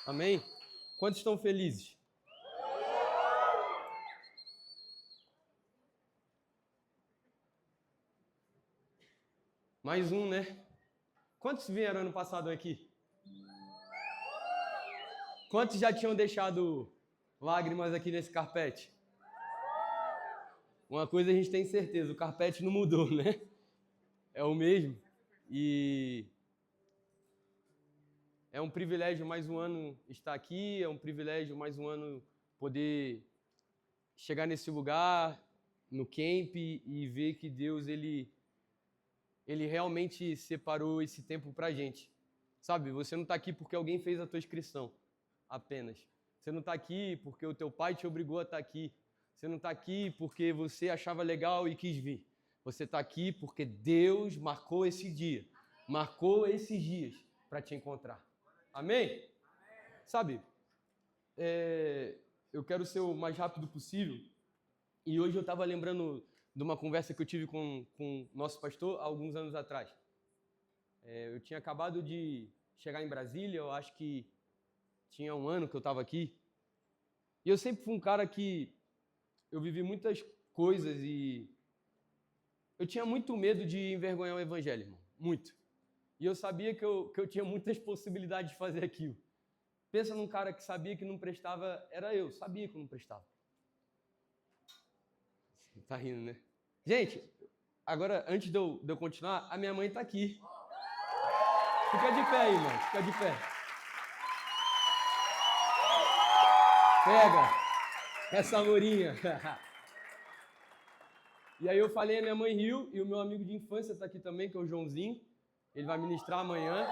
Amém? Quantos estão felizes? Mais um, né? Quantos vieram ano passado aqui? Quantos já tinham deixado lágrimas aqui nesse carpete? Uma coisa a gente tem certeza, o carpete não mudou, né? É o mesmo. E é um privilégio mais um ano estar aqui, é um privilégio mais um ano poder chegar nesse lugar, no camp, e ver que Deus, ele realmente separou esse tempo pra gente. Sabe, você não está aqui porque alguém fez a tua inscrição, apenas. Você não está aqui porque o teu pai te obrigou a estar aqui. Você não está aqui porque você achava legal e quis vir. Você está aqui porque Deus marcou esse dia, marcou esses dias para te encontrar. Amém? Sabe, eu quero ser o mais rápido possível. E hoje eu estava lembrando de uma conversa que eu tive com o nosso pastor há alguns anos atrás. Eu tinha acabado de chegar em Brasília, eu acho que tinha um ano que eu estava aqui. E eu sempre fui um cara que eu vivi muitas coisas e eu tinha muito medo de envergonhar o evangelho, irmão. Muito. E eu sabia que eu tinha muitas possibilidades de fazer aquilo. Pensa num cara que sabia que não prestava, era eu, sabia que não prestava. Tá rindo, né? Gente, agora, antes de eu continuar, a minha mãe tá aqui. Fica de pé aí, mano. Fica de pé. Pega essa lourinha. E aí eu falei, a minha mãe riu, e o meu amigo de infância tá aqui também, que é o Joãozinho. Ele vai ministrar amanhã.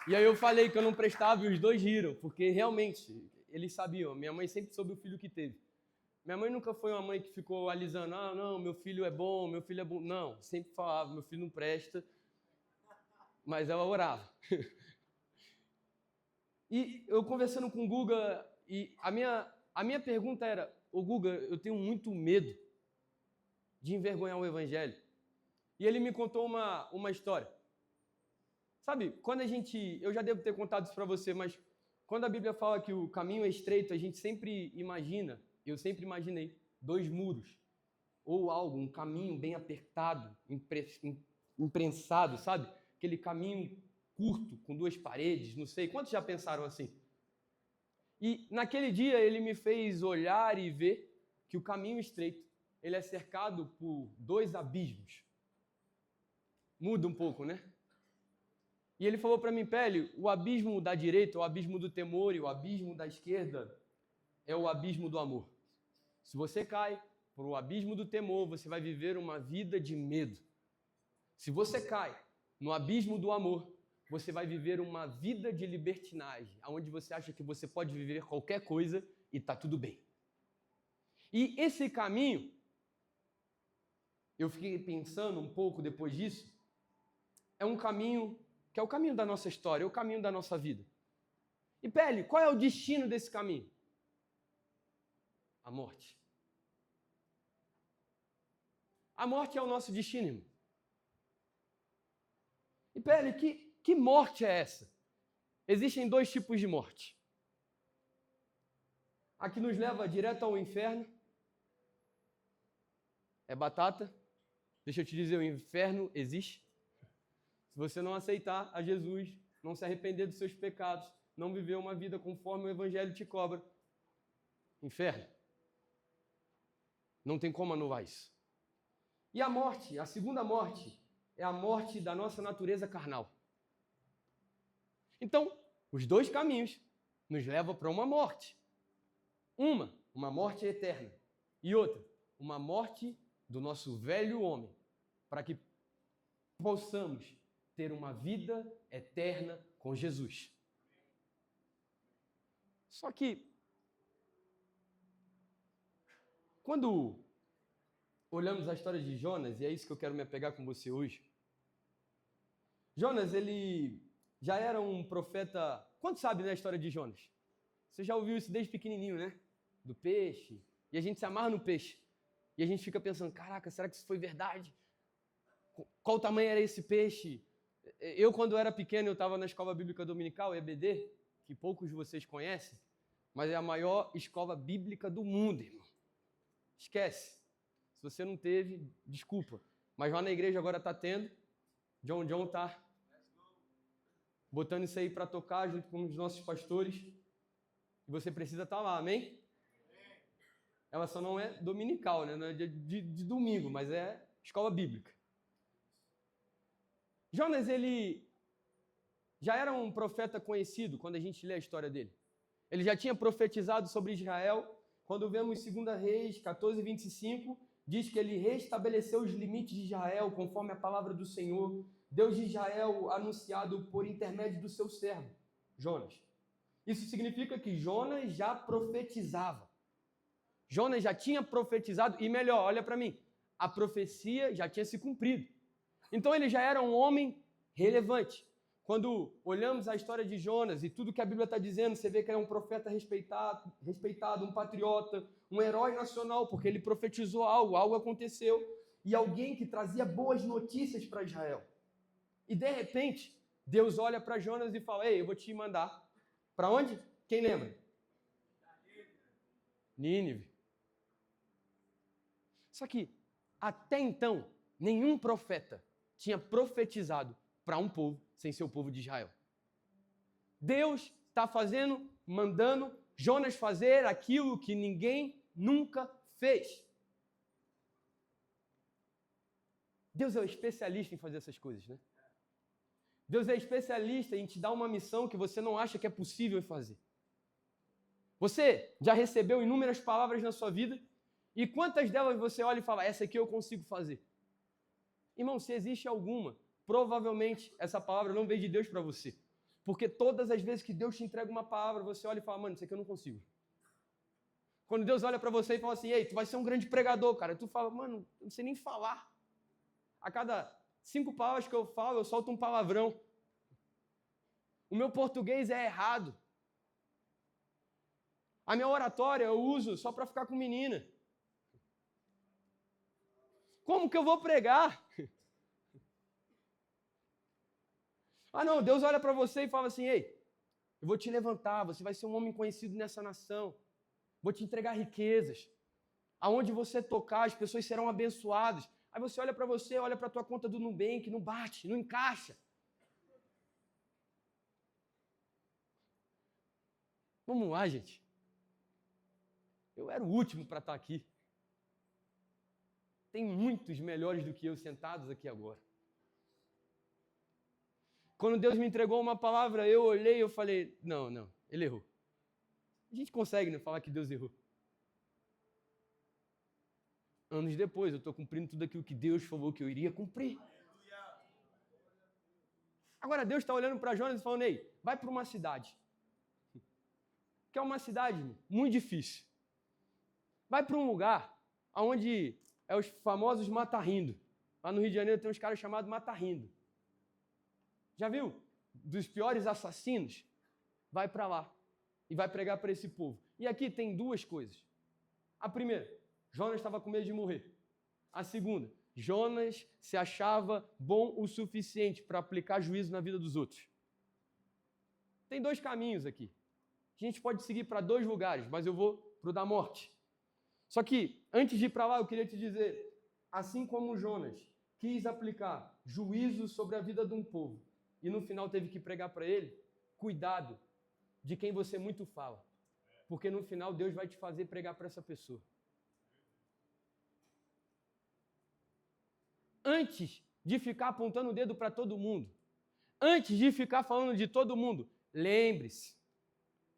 E aí eu falei que eu não prestava e os dois riram, porque realmente, eles sabiam. Minha mãe sempre soube o filho que teve. Minha mãe nunca foi uma mãe que ficou alisando, ah, não, meu filho é bom, meu filho é bom. Não, sempre falava, meu filho não presta. Mas ela orava. E eu conversando com o Guga, e a minha pergunta era, ô Guga, eu tenho muito medo de envergonhar o evangelho. E ele me contou uma história. Sabe, quando eu já devo ter contado isso para você, mas quando a Bíblia fala que o caminho é estreito, a gente sempre imagina, eu sempre imaginei, dois muros, ou algo, um caminho bem apertado, imprensado, sabe? Aquele caminho curto, com duas paredes, não sei. Quantos já pensaram assim? E naquele dia ele me fez olhar e ver que o caminho estreito, ele é cercado por dois abismos. Muda um pouco, né? E ele falou para mim, Pélio, o abismo da direita, o abismo do temor, e o abismo da esquerda é o abismo do amor. Se você cai para o abismo do temor, você vai viver uma vida de medo. Se você cai no abismo do amor, você vai viver uma vida de libertinagem, onde você acha que você pode viver qualquer coisa e está tudo bem. E esse caminho, eu fiquei pensando um pouco depois disso, é um caminho que é o caminho da nossa história, é o caminho da nossa vida. E Pele, qual é o destino desse caminho? A morte. A morte é o nosso destino, irmão. E Pele, que morte é essa? Existem dois tipos de morte. A que nos leva direto ao inferno é batata. Deixa eu te dizer, o inferno existe. Se você não aceitar a Jesus, não se arrepender dos seus pecados, não viver uma vida conforme o evangelho te cobra, inferno. Não tem como anular isso. E a morte, a segunda morte, é a morte da nossa natureza carnal. Então, os dois caminhos nos levam para uma morte. Uma morte eterna. E outra, uma morte do nosso velho homem, para que possamos ter uma vida eterna com Jesus. Só que, quando olhamos a história de Jonas, e é isso que eu quero me apegar com você hoje, Jonas, ele já era um profeta... Quanto sabe da história de Jonas? Você já ouviu isso desde pequenininho, né? Do peixe. E a gente se amarra no peixe. E a gente fica pensando, caraca, será que isso foi verdade? Qual tamanho era esse peixe? Eu, quando era pequeno, eu estava na Escola Bíblica Dominical, EBD, que poucos de vocês conhecem, mas é a maior escola bíblica do mundo, irmão. Esquece. Se você não teve, desculpa. Mas lá na igreja agora está tendo. John está botando isso aí para tocar junto com os nossos pastores. E você precisa estar lá, amém? Ela só não é dominical, né? Não é de domingo, mas é escola bíblica. Jonas, ele já era um profeta conhecido quando a gente lê a história dele. Ele já tinha profetizado sobre Israel. Quando vemos 2 Reis 14:25, diz que ele restabeleceu os limites de Israel conforme a palavra do Senhor, Deus de Israel anunciado por intermédio do seu servo, Jonas. Isso significa que Jonas já profetizava. Jonas já tinha profetizado, e melhor, olha para mim, a profecia já tinha se cumprido. Então ele já era um homem relevante. Quando olhamos a história de Jonas e tudo que a Bíblia está dizendo, você vê que ele é um profeta respeitado, um patriota, um herói nacional, porque ele profetizou algo aconteceu, e alguém que trazia boas notícias para Israel. E de repente, Deus olha para Jonas e fala: ei, eu vou te mandar. Para onde? Quem lembra? Nínive. Só que, até então, nenhum profeta tinha profetizado para um povo sem ser o povo de Israel. Deus está mandando Jonas fazer aquilo que ninguém nunca fez. Deus é um especialista em fazer essas coisas, né? Deus é especialista em te dar uma missão que você não acha que é possível fazer. Você já recebeu inúmeras palavras na sua vida e quantas delas você olha e fala: essa aqui eu consigo fazer? Irmão, se existe alguma, provavelmente essa palavra não veio de Deus para você. Porque todas as vezes que Deus te entrega uma palavra, você olha e fala: mano, isso aqui eu não consigo. Quando Deus olha para você e fala assim: ei, tu vai ser um grande pregador, cara. Tu fala: mano, eu não sei nem falar. A cada 5 palavras que eu falo, eu solto um palavrão. O meu português é errado. A minha oratória eu uso só para ficar com menina. Como que eu vou pregar? Ah, não, Deus olha para você e fala assim: ei, eu vou te levantar, você vai ser um homem conhecido nessa nação. Vou te entregar riquezas. Aonde você tocar, as pessoas serão abençoadas. Aí você olha para você, olha para a tua conta do Nubank, não bate, não encaixa. Vamos lá, gente. Eu era o último para estar aqui. Tem muitos melhores do que eu sentados aqui agora. Quando Deus me entregou uma palavra, eu olhei e eu falei: não, ele errou. A gente consegue, né, falar que Deus errou. Anos depois, eu estou cumprindo tudo aquilo que Deus falou que eu iria cumprir. Agora Deus está olhando para Jonas e falando: ei, vai para uma cidade. Que é uma cidade muito difícil. Vai para um lugar onde é os famosos mata-rindo. Lá no Rio de Janeiro tem uns caras chamados mata-rindo. Já viu? Dos piores assassinos? Vai para lá e vai pregar para esse povo. E aqui tem 2 coisas. A primeira, Jonas estava com medo de morrer. A segunda, Jonas se achava bom o suficiente para aplicar juízo na vida dos outros. Tem 2 caminhos aqui. A gente pode seguir para 2 lugares, mas eu vou para o da morte. Só que, antes de ir para lá, eu queria te dizer, assim como Jonas quis aplicar juízo sobre a vida de um povo, e no final teve que pregar para ele, cuidado de quem você muito fala. Porque no final Deus vai te fazer pregar para essa pessoa. Antes de ficar apontando o dedo para todo mundo, antes de ficar falando de todo mundo, lembre-se,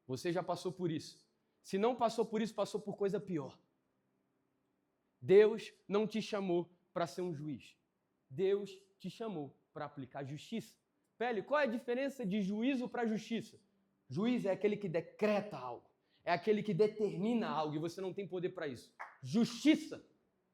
você já passou por isso. Se não passou por isso, passou por coisa pior. Deus não te chamou para ser um juiz. Deus te chamou para aplicar justiça. Pele, qual é a diferença de juízo para justiça? Juiz é aquele que decreta algo. É aquele que determina algo e você não tem poder para isso. Justiça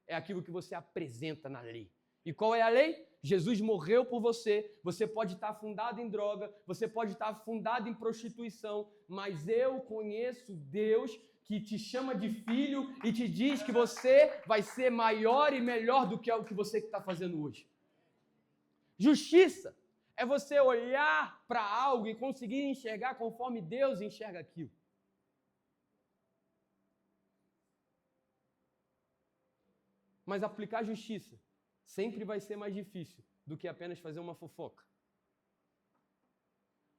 é aquilo que você apresenta na lei. E qual é a lei? Jesus morreu por você, você pode estar afundado em droga, você pode estar afundado em prostituição, mas eu conheço Deus que te chama de filho e te diz que você vai ser maior e melhor do que o que você está fazendo hoje. Justiça é você olhar para algo e conseguir enxergar conforme Deus enxerga aquilo. Mas aplicar justiça sempre vai ser mais difícil do que apenas fazer uma fofoca.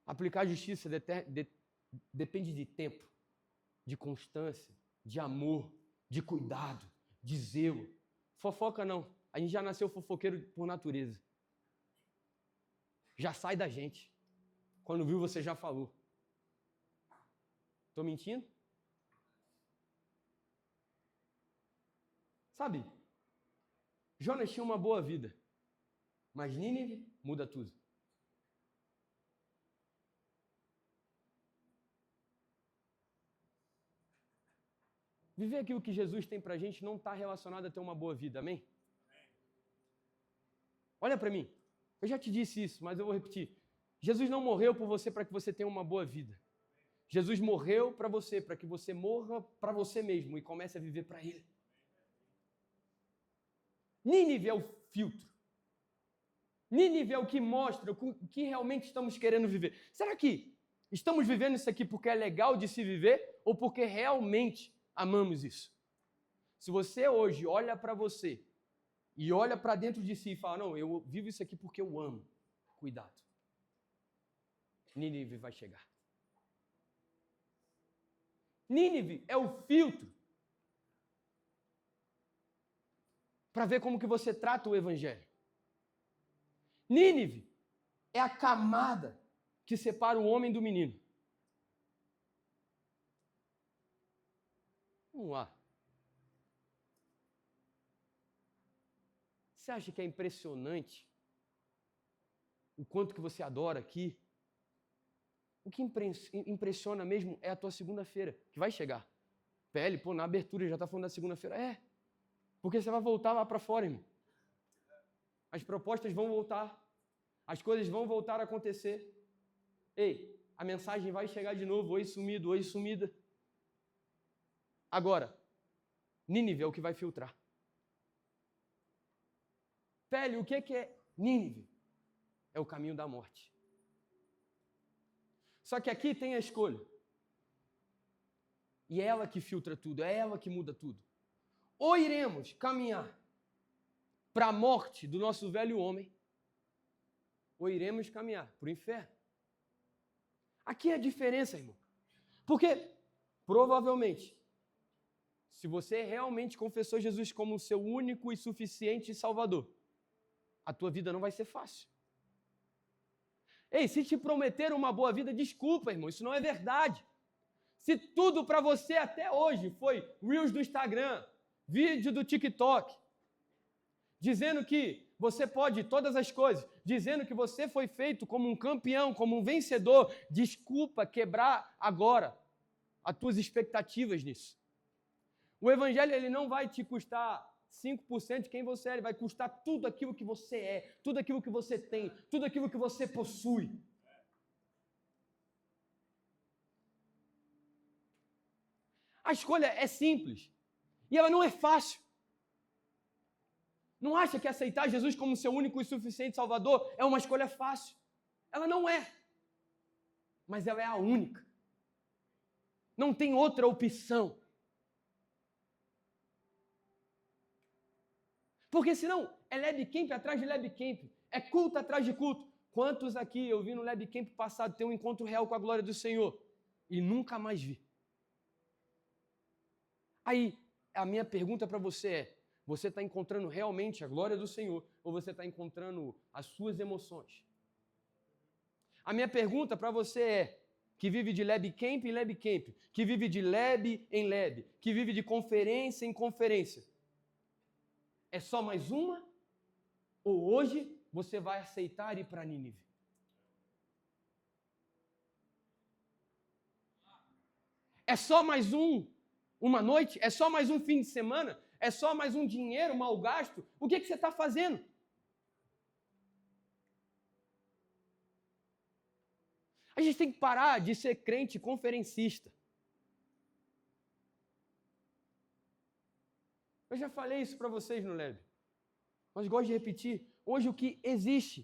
Aplicar justiça depende de tempo, de constância, de amor, de cuidado, de zelo. Fofoca não. A gente já nasceu fofoqueiro por natureza. Já sai da gente. Quando viu, você já falou. Estou mentindo? Sabe, Jonas tinha uma boa vida, mas Nínive muda tudo. Viver aquilo que Jesus tem pra gente não está relacionado a ter uma boa vida, amém? Olha para mim, eu já te disse isso, mas eu vou repetir. Jesus não morreu por você para que você tenha uma boa vida. Jesus morreu para que você morra para você mesmo e comece a viver para Ele. Nínive é o filtro. Nínive é o que mostra o que realmente estamos querendo viver. Será que estamos vivendo isso aqui porque é legal de se viver ou porque realmente amamos isso? Se você hoje olha para você e olha para dentro de si e fala, não, eu vivo isso aqui porque eu amo, cuidado. Nínive vai chegar. Nínive é o filtro para ver como que você trata o evangelho. Nínive é a camada que separa o homem do menino. Vamos lá. Você acha que é impressionante o quanto que você adora aqui? O que impressiona mesmo é a tua segunda-feira, que vai chegar. PL, pô, na abertura já está falando da segunda-feira. É, porque você vai voltar lá para fora, irmão. As propostas vão voltar. As coisas vão voltar a acontecer. Ei, a mensagem vai chegar de novo. Oi, sumido, oi, sumida. Agora, Nínive é o que vai filtrar. PL, o que é Nínive? É o caminho da morte. Só que aqui tem a escolha. E é ela que filtra tudo, é ela que muda tudo. Ou iremos caminhar para a morte do nosso velho homem, ou iremos caminhar para o inferno. Aqui é a diferença, irmão. Porque, provavelmente, se você realmente confessou Jesus como o seu único e suficiente Salvador, a tua vida não vai ser fácil. Ei, se te prometeram uma boa vida, desculpa, irmão, isso não é verdade. Se tudo para você até hoje foi Reels do Instagram, vídeo do TikTok, dizendo que você pode todas as coisas, dizendo que você foi feito como um campeão, como um vencedor, desculpa quebrar agora as tuas expectativas nisso. O evangelho ele não vai te custar 5% de quem você é, ele vai custar tudo aquilo que você é, tudo aquilo que você tem, tudo aquilo que você possui. A escolha é simples e ela não é fácil. Não acha que aceitar Jesus como seu único e suficiente Salvador é uma escolha fácil? Ela não é. Mas ela é a única. Não tem outra opção. Porque senão é Lab Camp atrás de Lab Camp, é culto atrás de culto. Quantos aqui eu vi no Lab Camp passado ter um encontro real com a glória do Senhor e nunca mais vi? Aí, a minha pergunta para você é, você está encontrando realmente a glória do Senhor ou você está encontrando as suas emoções? A minha pergunta para você é, que vive de Lab Camp em Lab Camp, que vive de Lab em Lab, que vive de conferência em conferência, é só mais uma? Ou hoje você vai aceitar ir para Nínive? É só mais uma noite? É só mais um fim de semana? É só mais um dinheiro mal gasto? O que você está fazendo? A gente tem que parar de ser crente conferencista. Eu já falei isso para vocês no Lab, mas gosto de repetir. hoje o que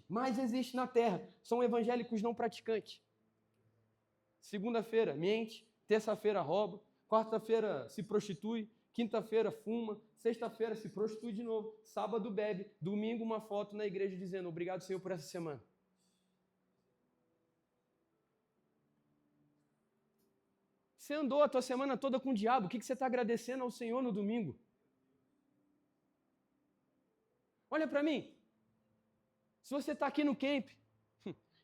mais existe na terra, são evangélicos não praticantes. Segunda-feira mente, terça-feira rouba, quarta-feira se prostitui, quinta-feira fuma, sexta-feira se prostitui de novo, sábado bebe, domingo uma foto na igreja dizendo obrigado, Senhor, por essa semana. Você andou a tua semana toda com o diabo, o que você está agradecendo ao Senhor no domingo? Olha para mim, se você está aqui no camp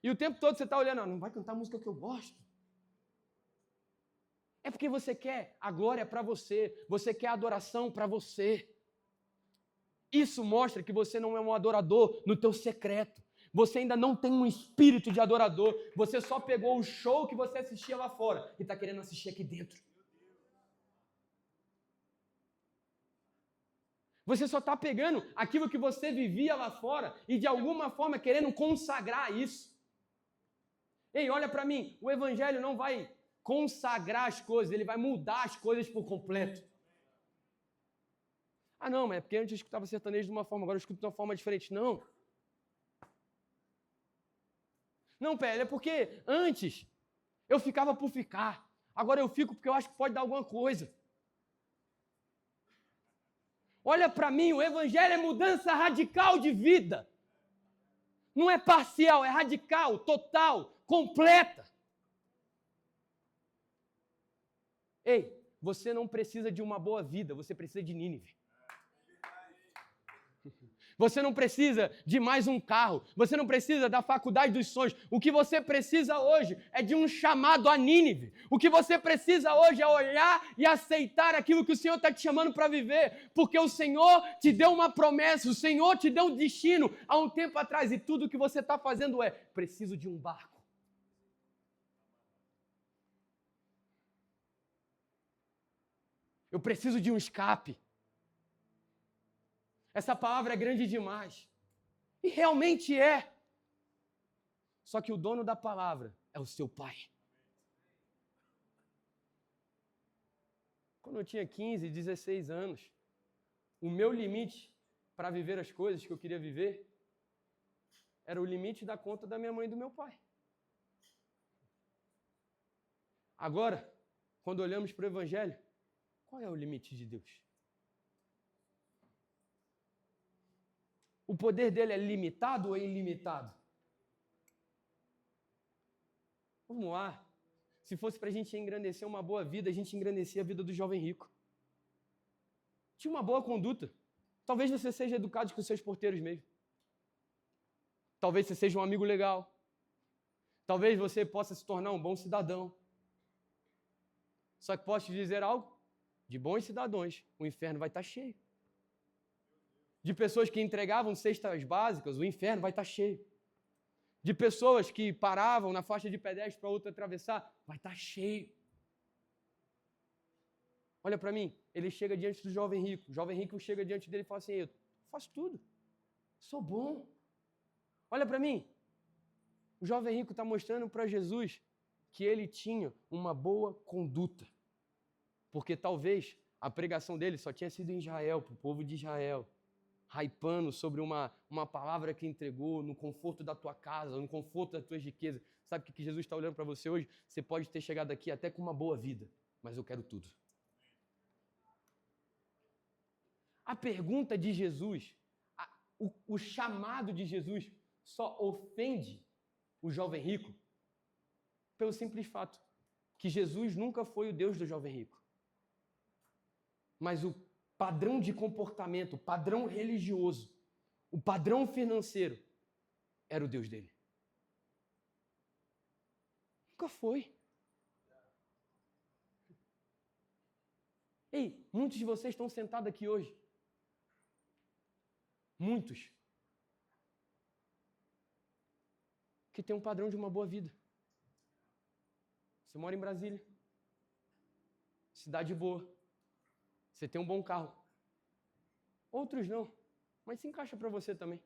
e o tempo todo você está olhando, não vai cantar a música que eu gosto. É porque você quer a glória para você quer a adoração para você. Isso mostra que você não é um adorador no teu secreto. Você ainda não tem um espírito de adorador. Você só pegou o show que você assistia lá fora e está querendo assistir aqui dentro. Você só está pegando aquilo que você vivia lá fora e de alguma forma querendo consagrar isso. Ei, olha para mim, o evangelho não vai consagrar as coisas, ele vai mudar as coisas por completo. Ah não, mas é porque antes eu escutava sertanejo de uma forma, agora eu escuto de uma forma diferente. Não. Não, Pé, é porque antes eu ficava por ficar. Agora eu fico porque eu acho que pode dar alguma coisa. Olha para mim, o evangelho é mudança radical de vida. Não é parcial, é radical, total, completa. Ei, você não precisa de uma boa vida, você precisa de Nínive. Você não precisa de mais um carro, você não precisa da faculdade dos sonhos. O que você precisa hoje é de um chamado a Nínive. O que você precisa hoje é olhar e aceitar aquilo que o Senhor está te chamando para viver, porque o Senhor te deu uma promessa, o Senhor te deu um destino há um tempo atrás e tudo o que você está fazendo é, preciso de um barco. Eu preciso de um escape. Essa palavra é grande demais. E realmente é. Só que o dono da palavra é o seu pai. Quando eu tinha 15, 16 anos, o meu limite para viver as coisas que eu queria viver era o limite da conta da minha mãe e do meu pai. Agora, quando olhamos para o Evangelho, qual é o limite de Deus? O poder dele é limitado ou é ilimitado? Vamos lá. Se fosse para a gente engrandecer uma boa vida, a gente engrandecia a vida do jovem rico. Tinha uma boa conduta. Talvez você seja educado com seus porteiros mesmo. Talvez você seja um amigo legal. Talvez você possa se tornar um bom cidadão. Só que posso te dizer algo? De bons cidadãos, o inferno vai estar cheio. De pessoas que entregavam cestas básicas, o inferno vai estar cheio. De pessoas que paravam na faixa de pedestre para outra atravessar, vai estar cheio. Olha para mim, ele chega diante do jovem rico. O jovem rico chega diante dele e fala assim, eu faço tudo, sou bom. Olha para mim, o jovem rico está mostrando para Jesus que ele tinha uma boa conduta. Porque talvez a pregação dele só tinha sido em Israel, para o povo de Israel. Hypando sobre uma palavra que entregou no conforto da tua casa, no conforto das tuas riquezas. Sabe o que Jesus está olhando para você hoje? Você pode ter chegado aqui até com uma boa vida, mas eu quero tudo. A pergunta de Jesus, o chamado de Jesus só ofende o jovem rico pelo simples fato que Jesus nunca foi o Deus do jovem rico. Mas o padrão de comportamento, o padrão religioso, o padrão financeiro, era o Deus dele. Nunca foi. Ei, muitos de vocês estão sentados aqui hoje. Muitos. Que tem um padrão de uma boa vida. Você mora em Brasília. Cidade boa. Você tem um bom carro. Outros não, mas se encaixa para você também.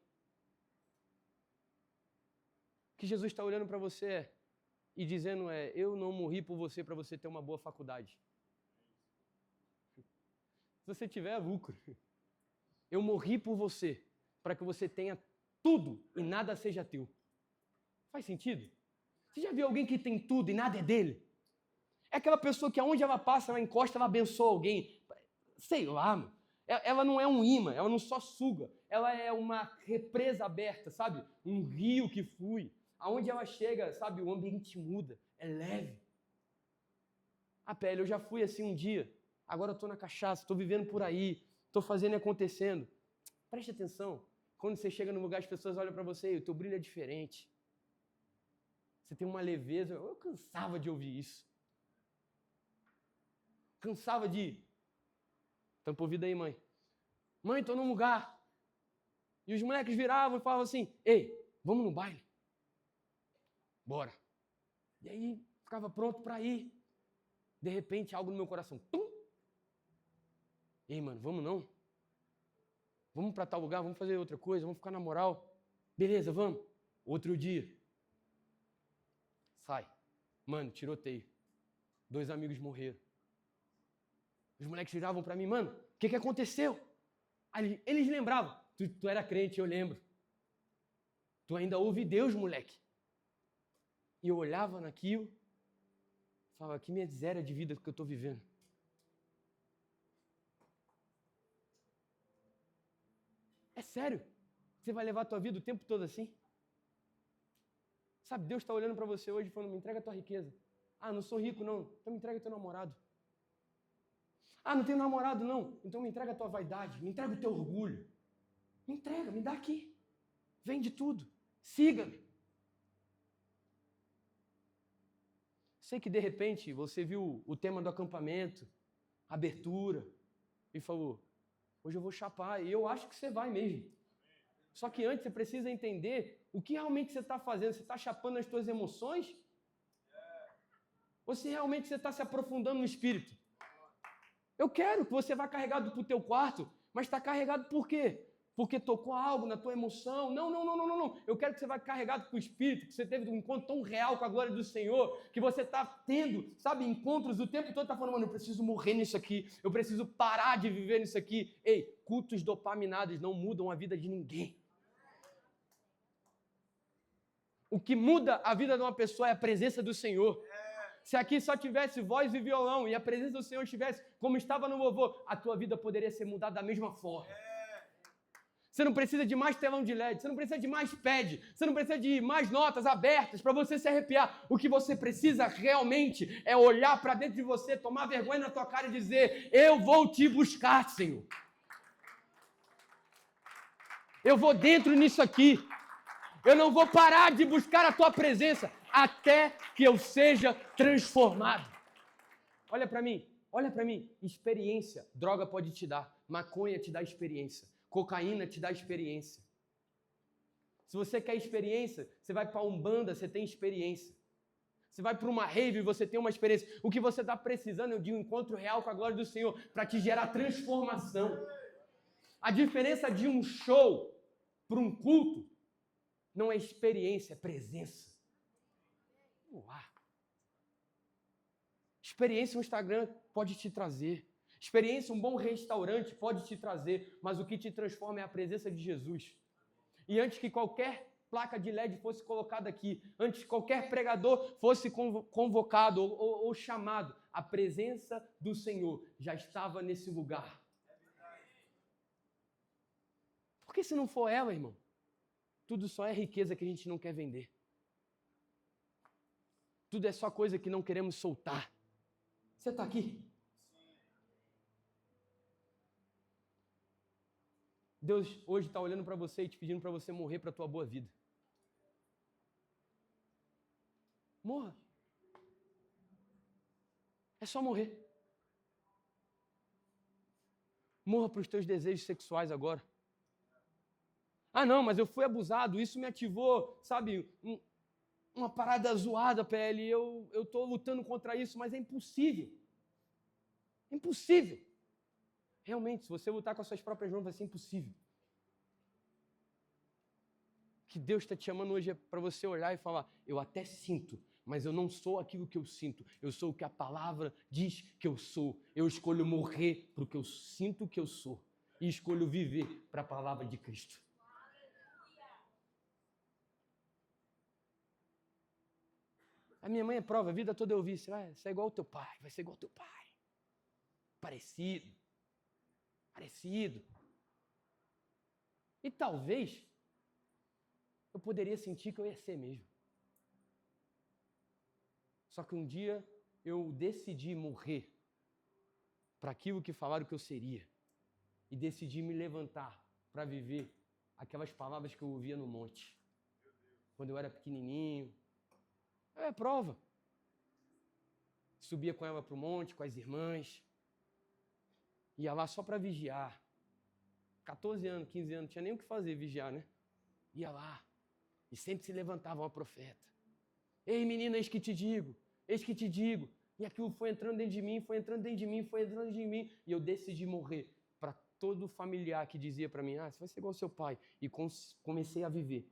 O que Jesus está olhando para você e dizendo é, eu não morri por você para você ter uma boa faculdade. Se você tiver, lucro. Eu morri por você para que você tenha tudo e nada seja teu. Faz sentido? Você já viu alguém que tem tudo e nada é dele? É aquela pessoa que aonde ela passa, ela encosta, ela abençoa alguém. Sei lá, mano. Ela não é um imã, ela não só suga. Ela é uma represa aberta, sabe? Um rio que flui. Aonde ela chega, sabe? O ambiente muda, é leve. A pele, eu já fui assim um dia. Agora eu tô na cachaça, tô vivendo por aí, tô fazendo e acontecendo. Preste atenção. Quando você chega no lugar, as pessoas olham para você e o teu brilho é diferente. Você tem uma leveza. Eu cansava de ouvir isso. Cansava de... Tampa o ouvido aí, mãe. Mãe, tô num lugar. E os moleques viravam e falavam assim, ei, vamos no baile? Bora. E aí, ficava pronto para ir. De repente, algo no meu coração. Tum! Ei, mano, vamos não? Vamos para tal lugar, vamos fazer outra coisa, vamos ficar na moral. Beleza, vamos. Outro dia. Sai. Mano, tiroteio. 2 amigos morreram. Os moleques viravam para mim, mano, o que aconteceu? Aí eles lembravam, tu era crente, eu lembro. Tu ainda ouve Deus, moleque. E eu olhava naquilo, falava, que miséria de vida que eu estou vivendo. É sério? Você vai levar a tua vida o tempo todo assim? Sabe, Deus está olhando para você hoje e falando, me entrega a tua riqueza. Ah, não sou rico não, então me entrega teu namorado. Ah, não tenho namorado não, então me entrega a tua vaidade, me entrega o teu orgulho. Me entrega, me dá aqui. Vende tudo, siga-me. Sei que de repente você viu o tema do acampamento, abertura, e falou, hoje eu vou chapar, e eu acho que você vai mesmo. Só que antes você precisa entender o que realmente você está fazendo. Você está chapando as suas emoções? Ou se realmente você está se aprofundando no Espírito? Eu quero que você vá carregado para o teu quarto, mas está carregado por quê? Porque tocou algo na tua emoção. Não. Eu quero que você vá carregado com o Espírito, que você teve um encontro tão real com a glória do Senhor, que você está tendo, sabe, encontros o tempo todo, está falando, mano, eu preciso morrer nisso aqui, eu preciso parar de viver nisso aqui. Ei, cultos dopaminados não mudam a vida de ninguém. O que muda a vida de uma pessoa é a presença do Senhor. Se aqui só tivesse voz e violão e a presença do Senhor estivesse como estava no louvor, a tua vida poderia ser mudada da mesma forma. Você não precisa de mais telão de LED, você não precisa de mais pad, você não precisa de mais notas abertas para você se arrepiar. O que você precisa realmente é olhar para dentro de você, tomar vergonha na tua cara e dizer, eu vou te buscar, Senhor. Eu vou dentro nisso aqui. Eu não vou parar de buscar a tua presença até que eu seja transformado. Olha para mim. Experiência. Droga pode te dar. Maconha te dá experiência. Cocaína te dá experiência. Se você quer experiência, você vai para a Umbanda, você tem experiência. Você vai para uma rave, você tem uma experiência. O que você está precisando é de um encontro real com a glória do Senhor para te gerar transformação. A diferença de um show para um culto não é experiência, é presença. Uau. Experiência no Instagram pode te trazer. Experiência, um bom restaurante pode te trazer. Mas o que te transforma é a presença de Jesus. E antes que qualquer placa de LED fosse colocada aqui, antes que qualquer pregador fosse convocado ou chamado, a presença do Senhor já estava nesse lugar. Porque se não for ela, irmão, tudo só é riqueza que a gente não quer vender. Tudo é só coisa que não queremos soltar. Você está aqui? Deus hoje está olhando para você e te pedindo para você morrer para a tua boa vida. Morra. É só morrer. Morra para os teus desejos sexuais agora. Ah, não, mas eu fui abusado, isso me ativou, sabe, uma parada zoada, PL, eu estou lutando contra isso, mas é impossível. Impossível. Realmente, se você lutar com as suas próprias mãos, vai ser impossível. O que Deus está te chamando hoje é para você olhar e falar, eu até sinto, mas eu não sou aquilo que eu sinto, eu sou o que a palavra diz que eu sou. Eu escolho morrer para o que eu sinto que eu sou e escolho viver para a palavra de Cristo. A minha mãe é prova, a vida toda eu ouvi, você vai ser igual ao teu pai, vai ser igual ao teu pai. Parecido. E talvez eu poderia sentir que eu ia ser mesmo. Só que um dia eu decidi morrer para aquilo que falaram que eu seria. E decidi me levantar para viver aquelas palavras que eu ouvia no monte. Quando eu era pequenininho. É prova. Subia com ela para o monte, com as irmãs. Ia lá só para vigiar. 14 anos, 15 anos, não tinha nem o que fazer, vigiar, né? Ia lá. E sempre se levantava uma profeta. Ei, menina, eis que te digo. Eis que te digo. E aquilo foi entrando dentro de mim, foi entrando dentro de mim, foi entrando dentro de mim. E eu decidi morrer para todo familiar que dizia para mim, você vai ser igual ao seu pai. E comecei a viver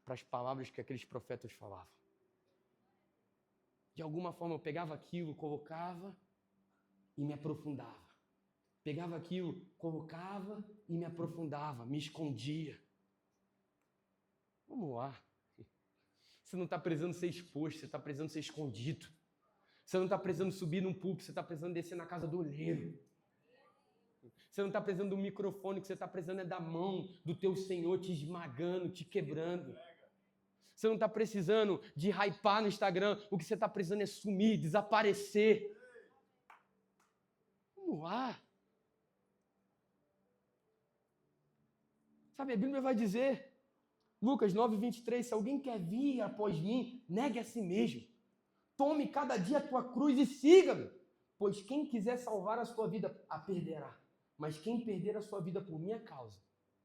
para as palavras que aqueles profetas falavam. De alguma forma eu pegava aquilo, colocava e me aprofundava. Pegava aquilo, colocava e me aprofundava, me escondia. Vamos lá. Você não está precisando ser exposto, você está precisando ser escondido. Você não está precisando subir num púlpito, você está precisando descer na casa do olheiro. Você não está precisando do microfone, o que você está precisando é da mão do teu Senhor te esmagando, te quebrando. Você não está precisando de hypar no Instagram, o que você está precisando é sumir, desaparecer. Vamos lá. Sabe, a Bíblia vai dizer, Lucas 9:23, se alguém quer vir após mim, negue a si mesmo. Tome cada dia a tua cruz e siga-me. Pois quem quiser salvar a sua vida, a perderá. Mas quem perder a sua vida por minha causa,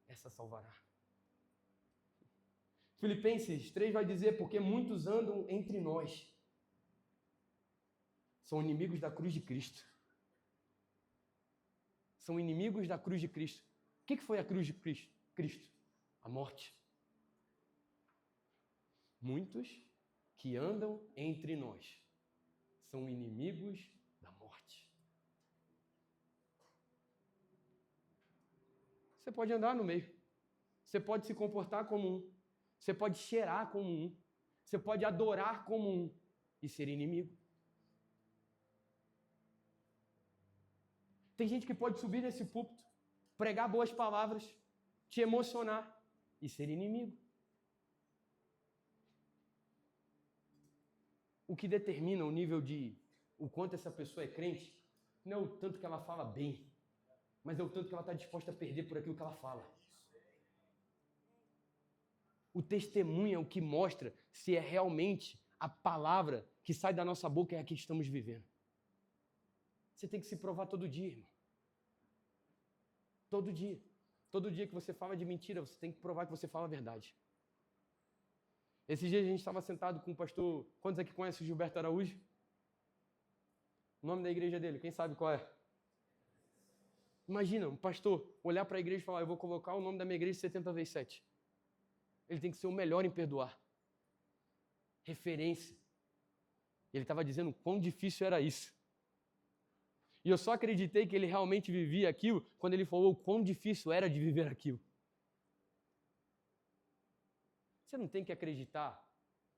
essa salvará. Filipenses 3 vai dizer, porque muitos andam entre nós. São inimigos da cruz de Cristo. São inimigos da cruz de Cristo. O que foi a cruz de Cristo? A morte. Muitos que andam entre nós são inimigos da morte. Você pode andar no meio. Você pode se comportar como um. Você pode cheirar como um. Você pode adorar como um e ser inimigo. Tem gente que pode subir nesse púlpito, pregar boas palavras, te emocionar e ser inimigo. O que determina o nível o quanto essa pessoa é crente, não é o tanto que ela fala bem, mas é o tanto que ela está disposta a perder por aquilo que ela fala. O testemunho é o que mostra se é realmente a palavra que sai da nossa boca é a que estamos vivendo. Você tem que se provar todo dia, irmão. Todo dia. Todo dia que você fala de mentira, você tem que provar que você fala a verdade. Esses dias a gente estava sentado com o pastor... Quantos aqui conhecem o Gilberto Araújo? O nome da igreja dele, quem sabe qual é? Imagina, um pastor olhar para a igreja e falar, eu vou colocar o nome da minha igreja 70x7. Ele tem que ser o melhor em perdoar. Referência. Ele estava dizendo o quão difícil era isso. E eu só acreditei que ele realmente vivia aquilo quando ele falou o quão difícil era de viver aquilo. Você não tem que acreditar,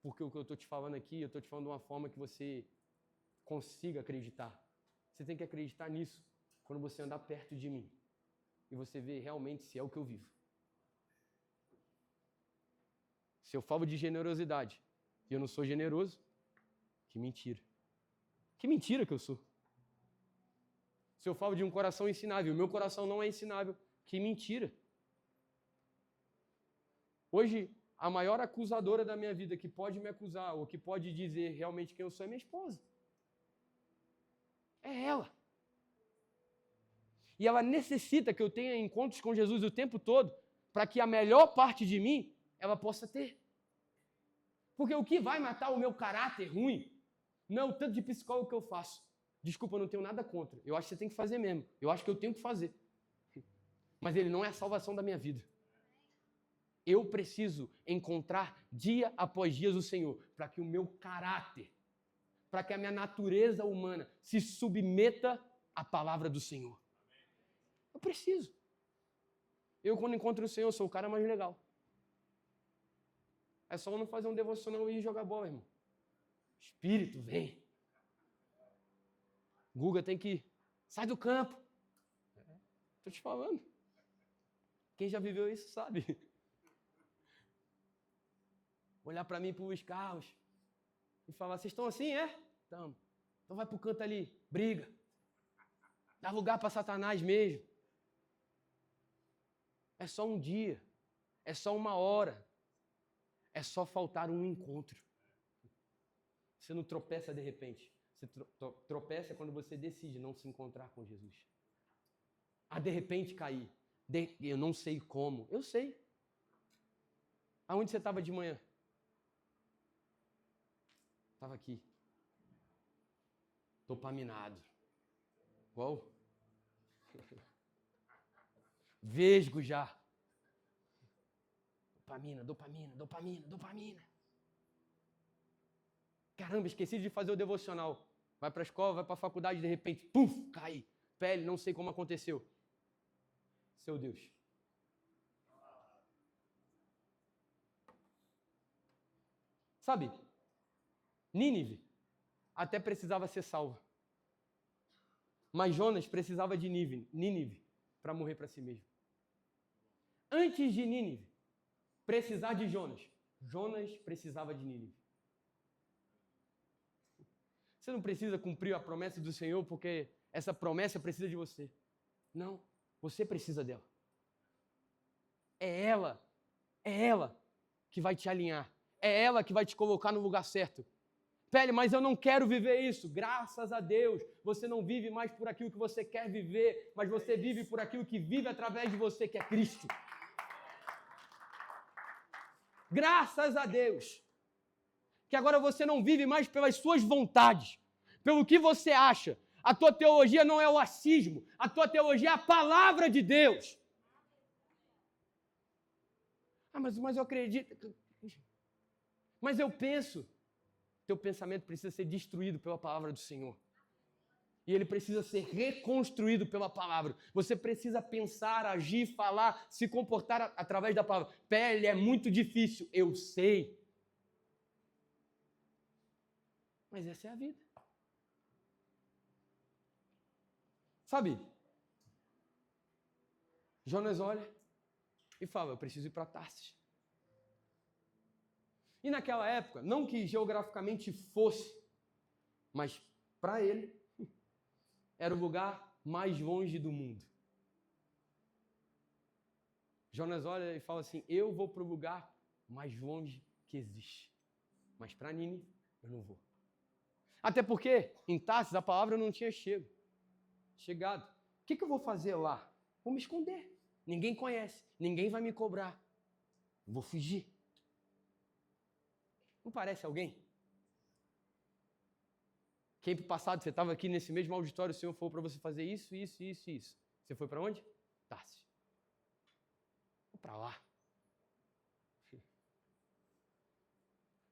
porque o que eu estou te falando aqui, eu estou te falando de uma forma que você consiga acreditar. Você tem que acreditar nisso quando você andar perto de mim e você ver realmente se é o que eu vivo. Se eu falo de generosidade e eu não sou generoso, que mentira. Que mentira que eu sou. Se eu falo de um coração ensinável, o meu coração não é ensinável, que mentira. Hoje, a maior acusadora da minha vida, que pode me acusar, ou que pode dizer realmente quem eu sou, é minha esposa. É ela. E ela necessita que eu tenha encontros com Jesus o tempo todo, para que a melhor parte de mim, ela possa ter. Porque o que vai matar o meu caráter ruim, não é o tanto de psicólogo que eu faço. Desculpa, eu não tenho nada contra. Eu acho que você tem que fazer mesmo. Eu acho que eu tenho que fazer. Mas ele não é a salvação da minha vida. Eu preciso encontrar dia após dia o Senhor, para que o meu caráter, para que a minha natureza humana se submeta à palavra do Senhor. Eu preciso. Eu, quando encontro o Senhor, sou o cara mais legal. É só eu não fazer um devocional e ir jogar bola, irmão. Espírito, vem. Guga tem que sai do campo. Estou te falando. Quem já viveu isso sabe. Olhar para mim e para os carros e falar, vocês estão assim, é? Estamos. Então vai para o canto ali, briga. Dá lugar para Satanás mesmo. É só um dia. É só uma hora. É só faltar um encontro. Você não tropeça de repente. Você tropeça quando você decide não se encontrar com Jesus. De repente cair. Eu não sei como. Eu sei. Aonde você estava de manhã? Estava aqui. Dopaminado. Igual? Vesgo já. Dopamina. Caramba, esqueci de fazer o devocional. Vai para a escola, vai para a faculdade, de repente, puf, cai. Pele, não sei como aconteceu. Seu Deus. Sabe, Nínive até precisava ser salva. Mas Jonas precisava de Nínive para morrer para si mesmo. Antes de Nínive precisar de Jonas, Jonas precisava de Nínive. Você não precisa cumprir a promessa do Senhor porque essa promessa precisa de você. Não, você precisa dela. É ela que vai te alinhar. É ela que vai te colocar no lugar certo. Pele, mas eu não quero viver isso. Graças a Deus, você não vive mais por aquilo que você quer viver, mas você vive por aquilo que vive através de você, que é Cristo. Graças a Deus. Que agora você não vive mais pelas suas vontades, pelo que você acha. A tua teologia não é o achismo, a tua teologia é a palavra de Deus. Mas eu acredito. Mas eu penso. Teu pensamento precisa ser destruído pela palavra do Senhor. E ele precisa ser reconstruído pela palavra. Você precisa pensar, agir, falar, se comportar através da palavra. Pele, é muito difícil, eu sei. Mas essa é a vida. Sabe? Jonas olha e fala, eu preciso ir para Tarsis. E naquela época, não que geograficamente fosse, mas para ele, era o lugar mais longe do mundo. Jonas olha e fala assim, eu vou para o lugar mais longe que existe. Mas para Nínive, eu não vou. Até porque, em Tarsis, a palavra não tinha chegado. O que eu vou fazer lá? Vou me esconder. Ninguém conhece, ninguém vai me cobrar. Vou fugir. Não parece alguém? Quem pro passado você estava aqui nesse mesmo auditório, o Senhor falou para você fazer isso. Você foi para onde? Tarsis. Vou para lá.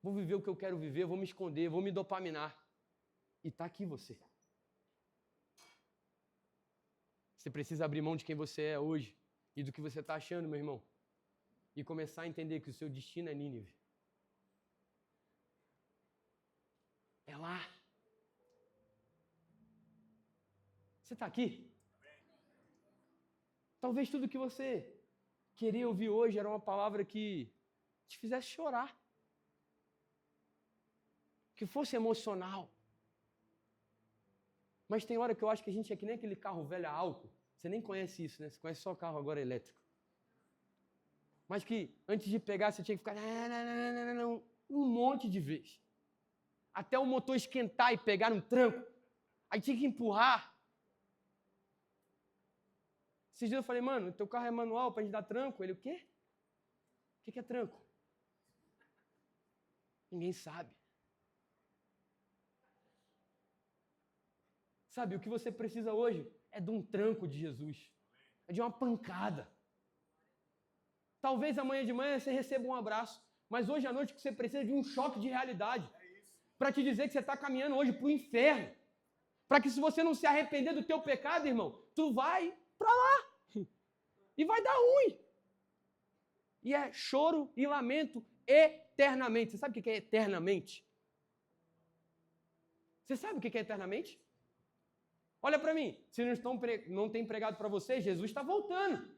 Vou viver o que eu quero viver, vou me esconder, vou me dopaminar. E está aqui você. Você precisa abrir mão de quem você é hoje e do que você está achando, meu irmão. E começar a entender que o seu destino é Nínive. É lá. Você está aqui? Talvez tudo que você queria ouvir hoje era uma palavra que te fizesse chorar. Que fosse emocional. Mas tem hora que eu acho que a gente é que nem aquele carro velho a álcool. Você nem conhece isso, né? Você conhece só o carro agora elétrico. Mas que antes de pegar você tinha que ficar um monte de vezes. Até o motor esquentar e pegar um tranco. Aí tinha que empurrar. Esses dias eu falei, mano, teu carro é manual pra gente dar tranco? Ele, o quê? O que é tranco? Ninguém sabe. Sabe, o que você precisa hoje é de um tranco de Jesus. É de uma pancada. Talvez amanhã de manhã você receba um abraço, mas hoje à noite você precisa de um choque de realidade. Para te dizer que você está caminhando hoje para o inferno. Para que se você não se arrepender do teu pecado, irmão, tu vai para lá. E vai dar ruim. E é choro e lamento eternamente. Você sabe o que é eternamente? Você sabe o que é eternamente? Olha para mim, se não tem pregado para você, Jesus está voltando.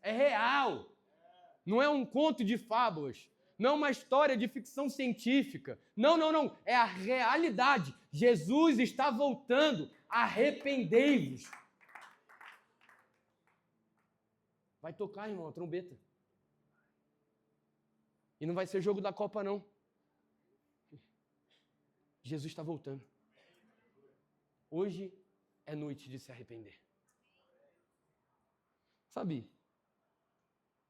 É real. Não é um conto de fábulas. Não é uma história de ficção científica. Não. É a realidade. Jesus está voltando. Arrependei-vos. Vai tocar, irmão, a trombeta. E não vai ser jogo da Copa, não. Jesus está voltando. Hoje é noite de se arrepender. Sabe?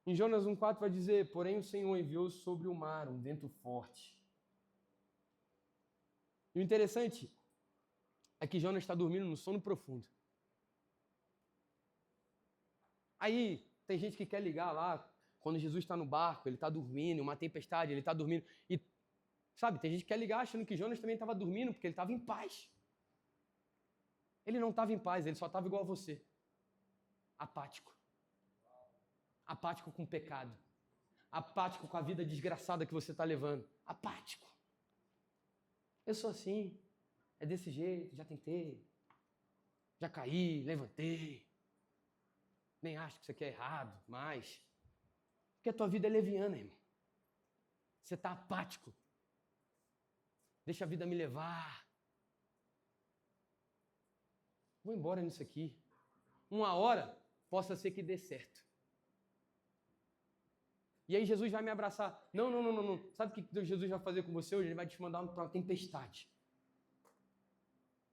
Em Jonas 1,4 vai dizer, porém o Senhor enviou sobre o mar um vento forte. E o interessante é que Jonas está dormindo no sono profundo. Aí tem gente que quer ligar lá, quando Jesus está no barco, ele está dormindo, uma tempestade, ele está dormindo. E, sabe, tem gente que quer ligar achando que Jonas também estava dormindo, porque ele estava em paz. Ele não estava em paz, ele só estava igual a você. Apático. Apático com o pecado. Apático com a vida desgraçada que você está levando. Apático. Eu sou assim. É desse jeito, já tentei. Já caí, levantei. Nem acho que isso aqui é errado, mas... Porque a tua vida é leviana, irmão. Você está apático. Deixa a vida me levar. Vou embora nisso aqui. Uma hora, possa ser que dê certo. E aí Jesus vai me abraçar. Não. Sabe o que Jesus vai fazer com você hoje? Ele vai te mandar para uma tempestade.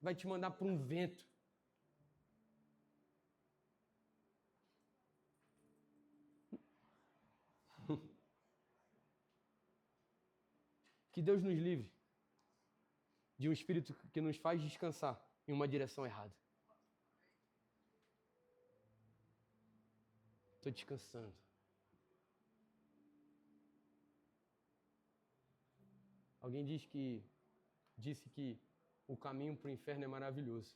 Vai te mandar para um vento. Que Deus nos livre de um espírito que nos faz descansar em uma direção errada. Estou descansando. Alguém disse que o caminho para o inferno é maravilhoso.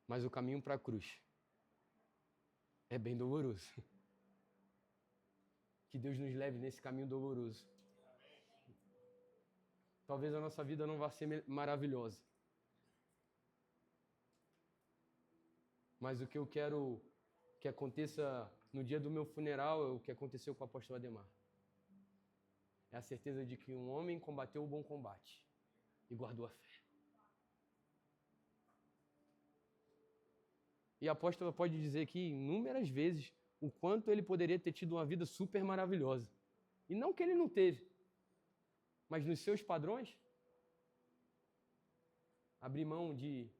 Mas o caminho para a cruz é bem doloroso. Que Deus nos leve nesse caminho doloroso. Talvez a nossa vida não vá ser maravilhosa. Mas o que eu quero que aconteça no dia do meu funeral é o que aconteceu com o apóstolo Ademar. É a certeza de que um homem combateu o bom combate e guardou a fé. E a apóstola pode dizer aqui inúmeras vezes o quanto ele poderia ter tido uma vida super maravilhosa. E não que ele não teve, mas nos seus padrões, abrir mão de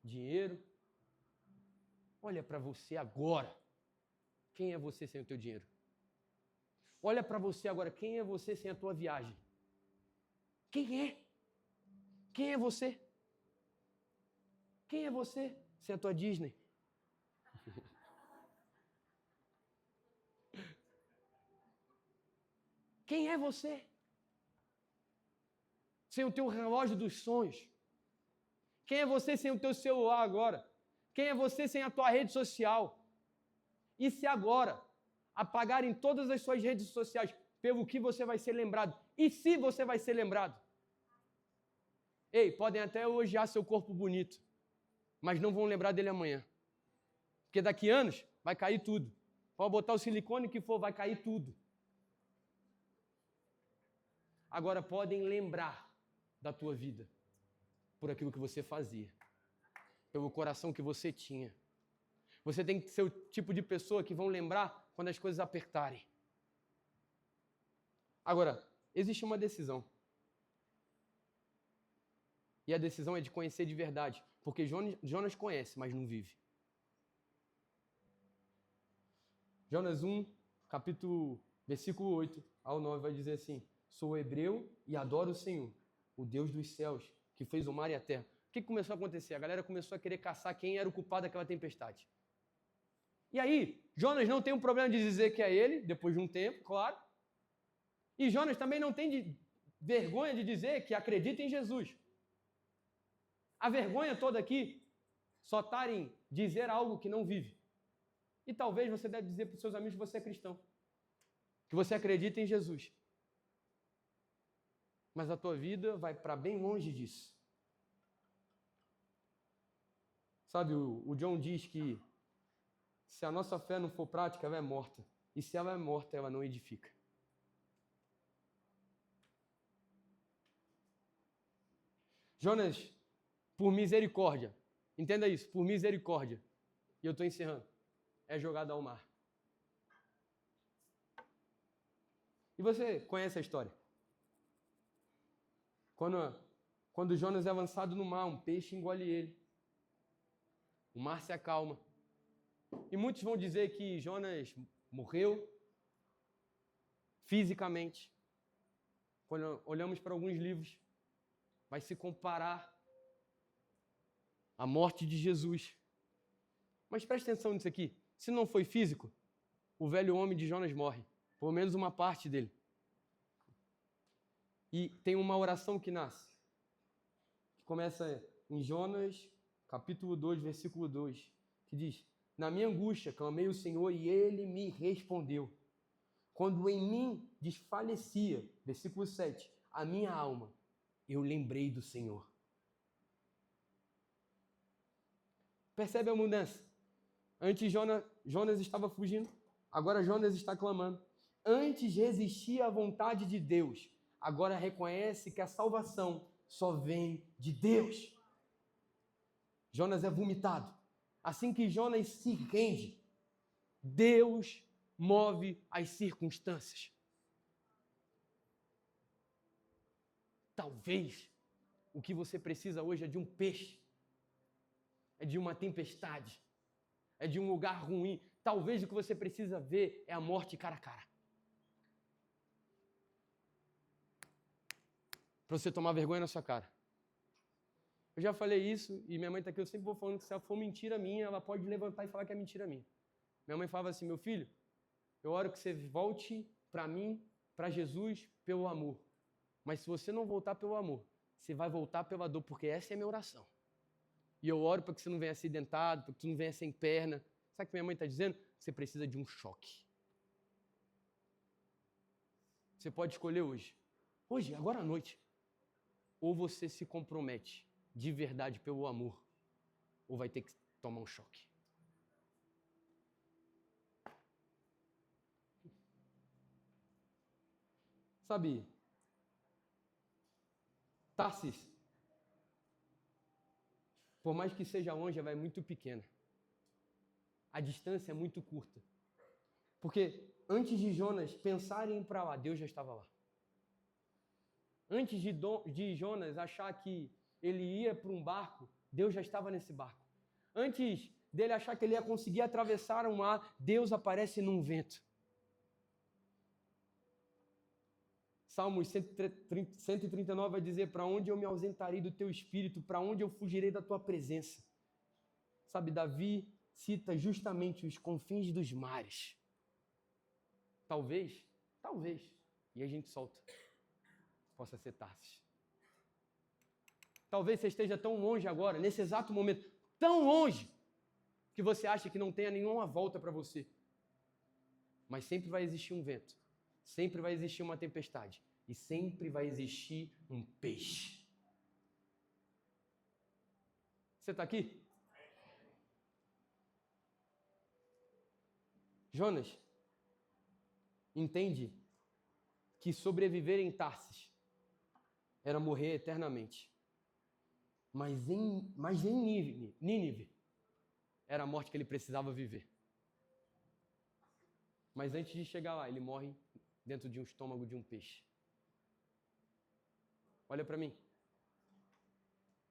dinheiro. Olha para você agora. Quem é você sem o teu dinheiro? Olha para você agora. Quem é você sem a tua viagem? Quem é? Quem é você? Quem é você sem a tua Disney? Quem é você? Sem o teu relógio dos sonhos? Quem é você sem o teu celular agora? Quem é você sem a tua rede social? E se agora apagarem todas as suas redes sociais, pelo que você vai ser lembrado? E se você vai ser lembrado? Ei, podem até elogiar seu corpo bonito, mas não vão lembrar dele amanhã. Porque daqui a anos vai cair tudo. Pode botar o silicone que for, vai cair tudo. Agora podem lembrar da tua vida por aquilo que você fazia, pelo coração que você tinha. Você tem que ser o tipo de pessoa que vão lembrar quando as coisas apertarem. Agora, existe uma decisão. E a decisão é de conhecer de verdade, porque Jonas conhece, mas não vive. Jonas 1, versículo 8 ao 9 vai dizer assim: sou hebreu e adoro o Senhor, o Deus dos céus, que fez o mar e a terra. O que começou a acontecer? A galera começou a querer caçar quem era o culpado daquela tempestade. E aí, Jonas não tem um problema de dizer que é ele, depois de um tempo, claro. E Jonas também não tem vergonha de dizer que acredita em Jesus. A vergonha toda aqui só está em dizer algo que não vive. E talvez você deve dizer para os seus amigos que você é cristão, que você acredita em Jesus. Mas a tua vida vai para bem longe disso. Sabe, o John diz que se a nossa fé não for prática, ela é morta. E se ela é morta, ela não edifica. Jonas, por misericórdia, entenda isso, por misericórdia, e eu estou encerrando, é jogado ao mar. E você conhece a história? Quando Jonas é lançado no mar, um peixe engole ele. O mar se acalma. E muitos vão dizer que Jonas morreu fisicamente. Quando olhamos para alguns livros, vai se comparar à morte de Jesus. Mas preste atenção nisso aqui. Se não foi físico, o velho homem de Jonas morre. Pelo menos uma parte dele. E tem uma oração que nasce. Que começa em Jonas, capítulo 2, versículo 2. Que diz: na minha angústia clamei ao Senhor e Ele me respondeu. Quando em mim desfalecia, versículo 7, a minha alma, eu lembrei do Senhor. Percebe a mudança? Antes Jonas estava fugindo, agora Jonas está clamando. Antes resistia à vontade de Deus, agora reconhece que a salvação só vem de Deus. Jonas é vomitado. Assim que Jonas se rende, Deus move as circunstâncias. Talvez o que você precisa hoje é de um peixe, é de uma tempestade, é de um lugar ruim. Talvez o que você precisa ver é a morte cara a cara. Para você tomar vergonha na sua cara. Eu já falei isso e minha mãe está aqui, eu sempre vou falando que se ela for mentira minha, ela pode levantar e falar que é mentira minha. Minha mãe falava assim: meu filho, eu oro que você volte para mim, para Jesus, pelo amor. Mas se você não voltar pelo amor, você vai voltar pela dor, porque essa é a minha oração. E eu oro para que você não venha acidentado, para que você não venha sem perna. Sabe o que minha mãe está dizendo? Você precisa de um choque. Você pode escolher hoje. Hoje, agora à noite. Ou você se compromete de verdade pelo amor, ou vai ter que tomar um choque. Sabe, Tarsis, por mais que seja longe, ela é muito pequena. A distância é muito curta. Porque antes de Jonas pensar em ir para lá, Deus já estava lá. Antes de Jonas achar que ele ia para um barco, Deus já estava nesse barco. Antes dele achar que ele ia conseguir atravessar o mar, Deus aparece num vento. Salmos 139 vai dizer: para onde eu me ausentarei do teu espírito, para onde eu fugirei da tua presença. Sabe, Davi cita justamente os confins dos mares. Talvez, e a gente solta, possa ser Tarsis. Talvez você esteja tão longe agora, nesse exato momento, tão longe, que você acha que não tenha nenhuma volta para você. Mas sempre vai existir um vento, sempre vai existir uma tempestade, e sempre vai existir um peixe. Você está aqui? Jonas entende que sobreviver em Tarsis era morrer eternamente. Mas em Nínive era a morte que ele precisava viver. Mas antes de chegar lá, ele morre dentro de um estômago de um peixe. Olha para mim.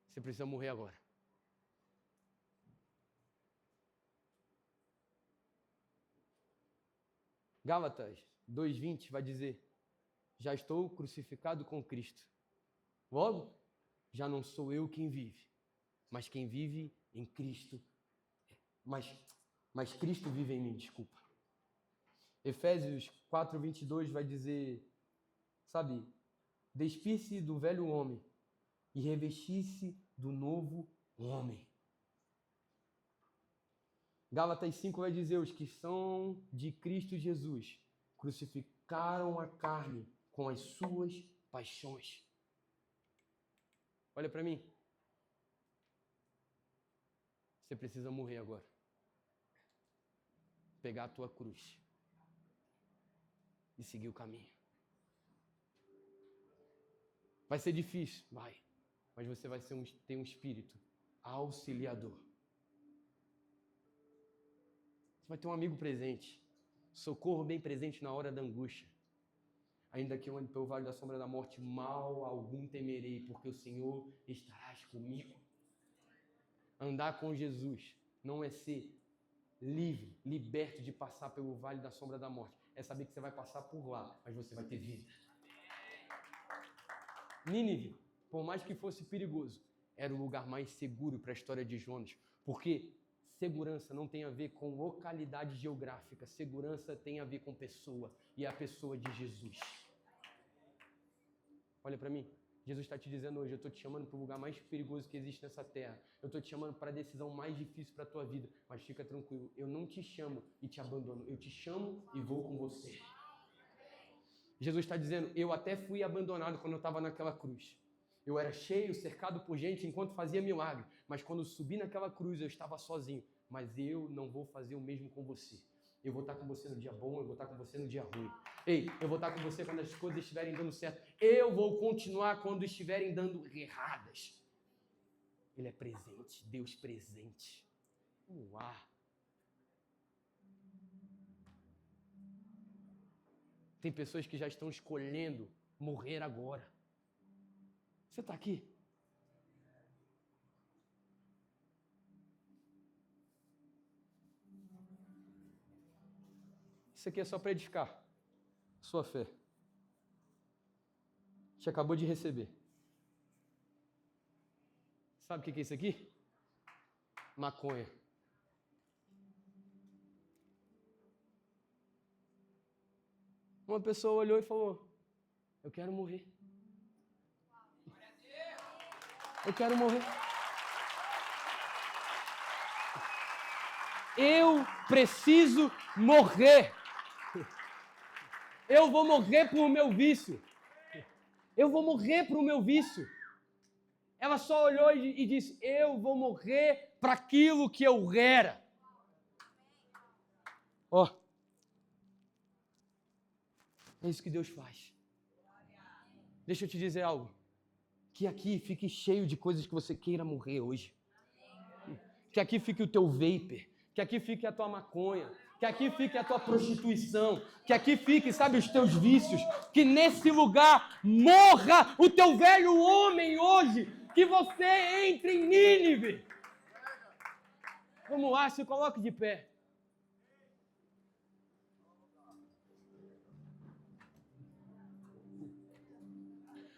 Você precisa morrer agora. Gálatas 2:20 vai dizer: já estou crucificado com Cristo. Logo, já não sou eu quem vive, mas quem vive em Cristo. Mas Cristo vive em mim, desculpa. Efésios 4:22 vai dizer, sabe, despir-se do velho homem e revestir-se do novo homem. Gálatas 5 vai dizer: os que são de Cristo Jesus crucificaram a carne com as suas paixões. Olha para mim. Você precisa morrer agora. Pegar a tua cruz e seguir o caminho. Vai ser difícil? Vai. Mas você vai ter um espírito auxiliador. Você vai ter um amigo presente. Socorro bem presente na hora da angústia. Ainda que eu ande pelo vale da sombra da morte, mal algum temerei, porque o Senhor estarás comigo. Andar com Jesus não é ser livre, liberto de passar pelo vale da sombra da morte. É saber que você vai passar por lá, mas você vai ter vida. Nínive, por mais que fosse perigoso, era o lugar mais seguro para a história de Jonas, porque segurança não tem a ver com localidade geográfica, segurança tem a ver com pessoa, e é a pessoa de Jesus. Olha para mim, Jesus está te dizendo hoje, eu estou te chamando para o lugar mais perigoso que existe nessa terra, eu estou te chamando para a decisão mais difícil para a tua vida, mas fica tranquilo, eu não te chamo e te abandono, eu te chamo e vou com você. Jesus está dizendo, eu até fui abandonado quando eu estava naquela cruz. Eu era cheio, cercado por gente enquanto fazia milagre. Mas quando eu subi naquela cruz, eu estava sozinho. Mas eu não vou fazer o mesmo com você. Eu vou estar com você no dia bom, eu vou estar com você no dia ruim. Ei, eu vou estar com você quando as coisas estiverem dando certo. Eu vou continuar quando estiverem dando erradas. Ele é presente, Deus presente. Uau! Tem pessoas que já estão escolhendo morrer agora. Você está aqui? Isso aqui é só para edificar sua fé. Você acabou de receber. Sabe o que é isso aqui? Maconha. Uma pessoa olhou e falou, eu quero morrer. Eu quero morrer. Eu preciso morrer. Eu vou morrer para o meu vício. Eu vou morrer para o meu vício. Ela só olhou e disse, eu vou morrer para aquilo que eu era. Ó. É isso que Deus faz. Deixa eu te dizer algo. Que aqui fique cheio de coisas que você queira morrer hoje. Que aqui fique o teu vapor. Que aqui fique a tua maconha. Que aqui fique a tua prostituição. Que aqui fique, sabe, os teus vícios. Que nesse lugar morra o teu velho homem hoje. Que você entre em Nínive. Vamos lá, se coloque de pé.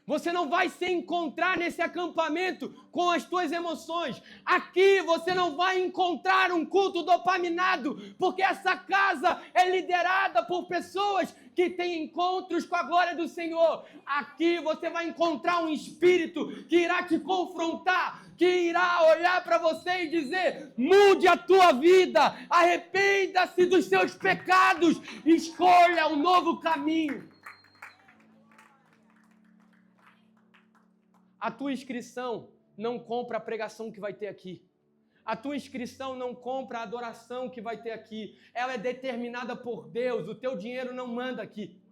Você não vai se encontrar nesse acampamento com as tuas emoções. Aqui você não vai encontrar um culto dopaminado, porque essa casa é liderada por pessoas que têm encontros com a glória do Senhor. Aqui você vai encontrar um espírito que irá te confrontar, que irá olhar para você e dizer, mude a tua vida, arrependa-se dos seus pecados, escolha um novo caminho. A tua inscrição não compra a pregação que vai ter aqui. A tua inscrição não compra a adoração que vai ter aqui. Ela é determinada por Deus. O teu dinheiro não manda aqui.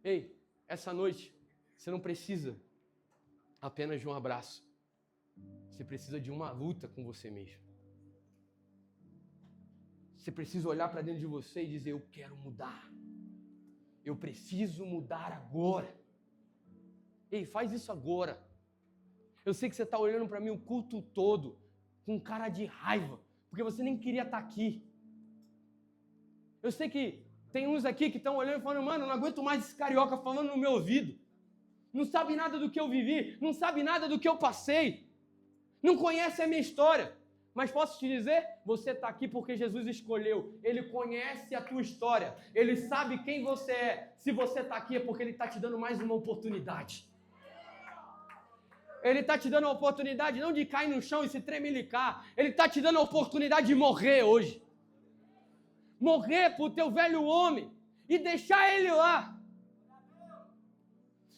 Ei, essa noite você não precisa apenas de um abraço. Você precisa de uma luta com você mesmo. Você precisa olhar para dentro de você e dizer, eu quero mudar. Eu preciso mudar agora. Ei, faz isso agora. Eu sei que você está olhando para mim o culto todo com cara de raiva, porque você nem queria estar aqui. Eu sei que tem uns aqui que estão olhando e falando, mano, eu não aguento mais esse carioca falando no meu ouvido. Não sabe nada do que eu vivi, não sabe nada do que eu passei. Não conhece a minha história. Mas posso te dizer, você está aqui porque Jesus escolheu. Ele conhece a tua história. Ele sabe quem você é. Se você está aqui é porque Ele está te dando mais uma oportunidade. Ele está te dando a oportunidade não de cair no chão e se tremelicar. Ele está te dando a oportunidade de morrer hoje. Morrer para o teu velho homem e deixar ele lá.